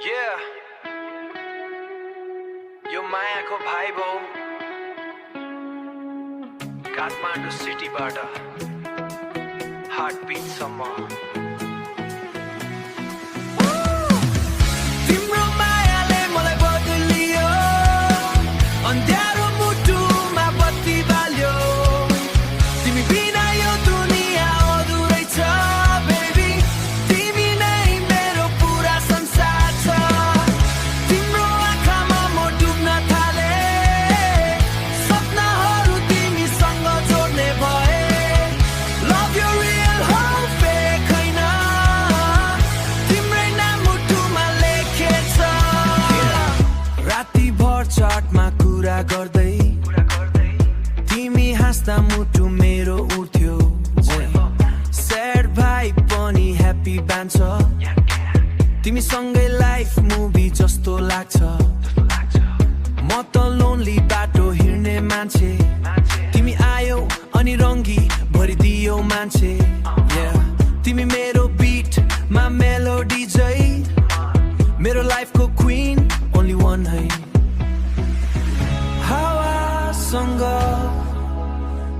Yeah, यो मायाको भाइ भौ काठमाडौँ सिटीबाट हार्टबिटसम्म तिम्रो मायाले मलाई बदलियो अन्ध्यारो मुटुमा बत्ती बाल्यो तिमी बिना यो दुनिया अधुरै छ बेबी तिमी नै मेरो पुरा संसार छ तिम्रो आँखामा म डुब्न थाले सपनाहरू तिमीसँग जोड्ने भए लभ यु रियल हो फेक होइन तिम्रै नाम मुटुमा लेखेछ रातिभर चाटमा कुरा गर्दै तिमी हाँस्दा मुटु मेरो उठ्थ्यो स्याड भाइ पनि ह्याप्पी बान्छ तिमीसँगै लाइफ मुभी जस्तो लाग्छ म त लोन्ली बाटो हिँड्ने मान्छे तिमी आयो अनि रङ्गी भरिदियो मान्छे तिमी मेरो बिटमा मेलोडी झै मेरो लाइफको क्वीन ओन्ली वान है हावासँग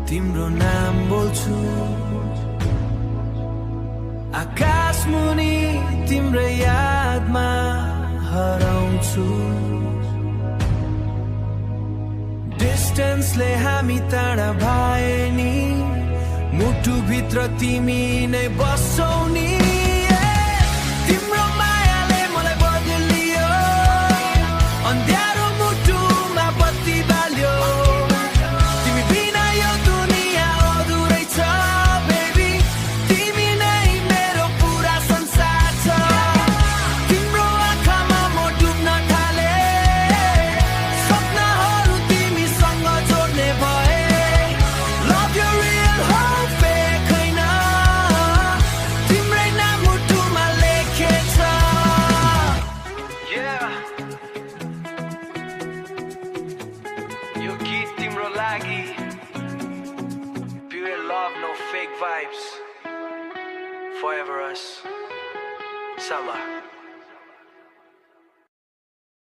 तिम्रो नाम बोल्छु आकाश मुनि तिम्रो यादमा हराउँछु डिस्टेन्सले हामी टाढा भए नि मुटुभित्र तिमी नै बस्छौ नि तिम्रो मायाले मलाई बदलियो अन्ध्यारो मुटुमा बत्ती बाल्यो तिमी बिना यो दुनिया अधुरै छ बेबी तिमी नै मेरो पुरा संसार छ तिम्रो आँखामा म डुब्न थाले सपनाहरू तिमीसँग जोड्ने भए लभ यु रियल हो फेक होइन तिम्रै नाम मुटुमा लेखेछ Yeah, यो गीत तिम्रो लागि Pure love, no fake vibes Forever us Salah